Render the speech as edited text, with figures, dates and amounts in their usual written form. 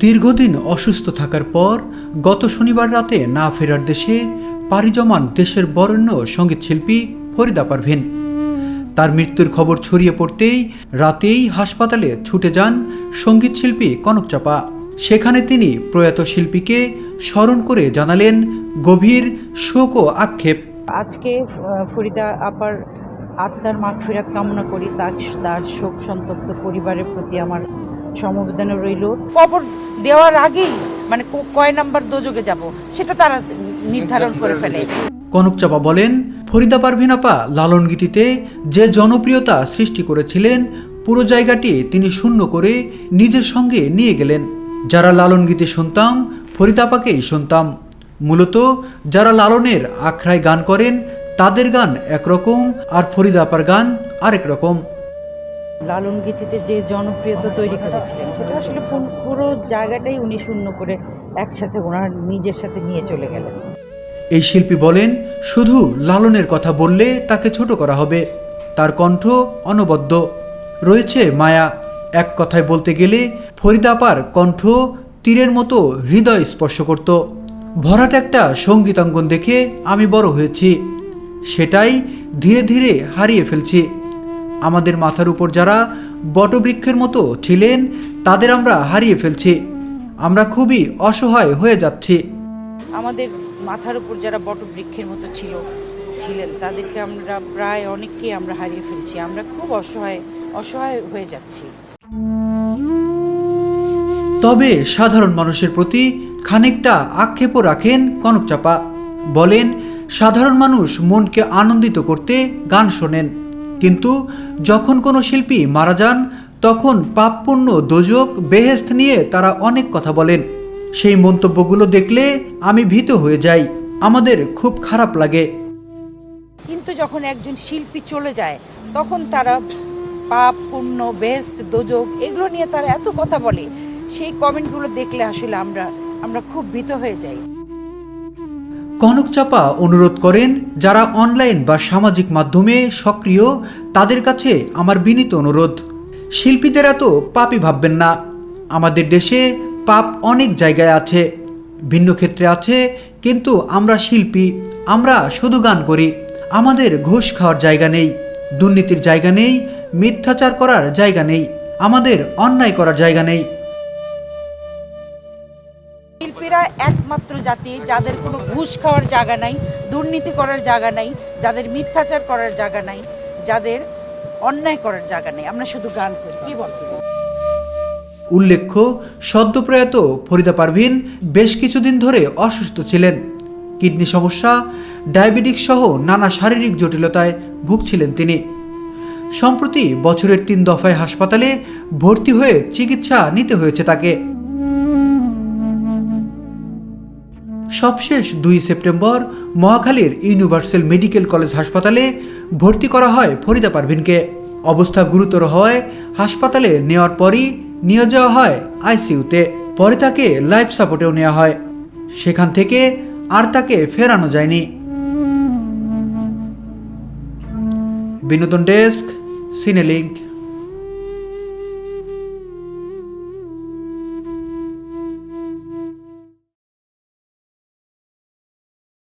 দীর্ঘদিন অসুস্থ থাকার পর গত শনিবার রাতে না ফেরার দেশে পাড়ি জমান দেশের বরেণ্য সঙ্গীতশিল্পী ফরিদা পারভীন। তার মৃত্যুর খবর ছড়িয়ে পড়তেই রাতেই হাসপাতালে ছুটে যান সঙ্গীতশিল্পী কনক চাপা। সেখানে তিনি প্রয়াত শিল্পীকে স্মরণ করে জানালেন গভীর শোক ও আক্ষেপ। আজকে ফরিদা আপার আত্মার মাগফিরাত কামনা করি। তার শোক সন্তপ্ত পরিবারের প্রতি আমার সমবেদনা রইল। কবর দেওয়ার আগেই মানে কয় নাম্বার দোজকে যাব সেটা তারা নির্ধারণ করে ফেলে। কনক চাপা বলেন, ফরিদা পারভীন আপা লালন গীতিতে যে জনপ্রিয়তা সৃষ্টি করেছিলেন পুরো জায়গাটি তিনি শূন্য করে নিজের সঙ্গে নিয়ে গেলেন। যারা লালন গীতি শুনতাম ফরিদা আপাকেই শুনতাম। মূলত যারা লালনের আখড়ায় গান করেন তাদের গান একরকম আর ফরিদা আপার গান আরেক রকম। লালন গীতিতে যে জনপ্রিয়তা তৈরি করেছিলেন সেটা আসলে পুরো জায়গাটাই উনি শূন্য করে একসাথে ওনার নিজের সাথে নিয়ে চলে গেলেন। এই শিল্পী বলেন, শুধু লালনের কথা বললে তাকে ছোট করা হবে। তার কণ্ঠ অনবদ্য, রয়েছে মায়া। এক কথায় বলতে গেলে ফরিদা আপার কণ্ঠ তীরের মতো হৃদয় স্পর্শ করত। ভরাট একটা সঙ্গীতাঙ্গন দেখে আমি বড় হয়েছি, সেটাই ধীরে ধীরে হারিয়ে ফেলছি। আমাদের মাথার উপর যারা বটবৃক্ষের মতো ছিলেন তাদের আমরা হারিয়ে ফেলছি। আমরা খুবই অসহায় হয়ে যাচ্ছি। আমাদের মাথার উপর যারা বটবৃক্ষের মতো ছিলেন তাদেরকে আমরা প্রায় অনেককেই আমরা হারিয়ে ফেলছি। আমরা খুব অসহায় হয়ে যাচ্ছি। তবে সাধারণ মানুষের প্রতি খানিকটা আক্ষেপও রাখেন কনক চাপা। বলেন, সাধারণ মানুষ মনকে আনন্দিত করতে গান শোনেন, কিন্তু যখন কোনো শিল্পী মারা যান তখন পাপ পুণ্য দোজক বেহেশত নিয়ে তারা অনেক কথা বলেন। সেই মন্তব্যগুলো দেখলে আমি ভীত হয়ে যাই, আমাদের খুব খারাপ লাগে। কিন্তু যখন একজন শিল্পী চলে যায় তখন তারা পাপ পুণ্য বেহেশত দোজক এগুলো নিয়ে তারা এত কথা বলে, সেই কমেন্টগুলো দেখলে আসলে আমরা খুব ভীত হয়ে যাই। কনক চাপা অনুরোধ করেন, যারা অনলাইন বা সামাজিক মাধ্যমে সক্রিয় তাদের কাছে আমার বিনীত অনুরোধ, শিল্পীদের এত পাপী ভাববেন না। আমাদের দেশে পাপ অনেক জায়গায় আছে, ভিন্ন ক্ষেত্রে আছে, কিন্তু আমরা শিল্পী, আমরা শুধু গান করি। আমাদের ঘুষ খাওয়ার জায়গা নেই, দুর্নীতির জায়গা নেই, মিথ্যাচার করার জায়গা নেই, আমাদের অন্যায় করার জায়গা নেই। শিল্পীরা একমাত্র জাতি যাদের কোনো ঘুষ খাওয়ার জায়গা নাই, দুর্নীতি করার জায়গা নাই, যাদের মিথ্যাচার করার জায়গা নাই, যাদের অন্যায় করার জায়গা নেই। আমরা শুধু গান করি। কি বলবো? উল্লেখ্য, সদ্যপ্রয়াত ফরিদা পারভীন বেশ কিছুদিন ধরে অসুস্থ ছিলেন। কিডনি সমস্যা, ডায়াবেটিস সহ নানা শারীরিক জটিলতায় ভুগছিলেন তিনি। সম্প্রতি বছরের 3 দফায় হাসপাতালে ভর্তি হয়ে চিকিৎসা নিতে হয়েছে তাকে। সবশেষ 2 সেপ্টেম্বর মহাখালীর ইউনিভার্সাল মেডিকেল কলেজ হাসপাতালে ভর্তি করা হয় ফরিদা পারভীনকে। অবস্থা গুরুতর হওয়ায় হাসপাতালে নেওয়ার পরই নিয়ে যাওয়া হয় আইসিইউতে। পরে তাকে লাইফ সাপোর্টেও নেওয়া হয়। সেখান থেকে আর তাকে ফেরানো যায়নি। বিনোদন ডেস্ক, সিনেলিংক।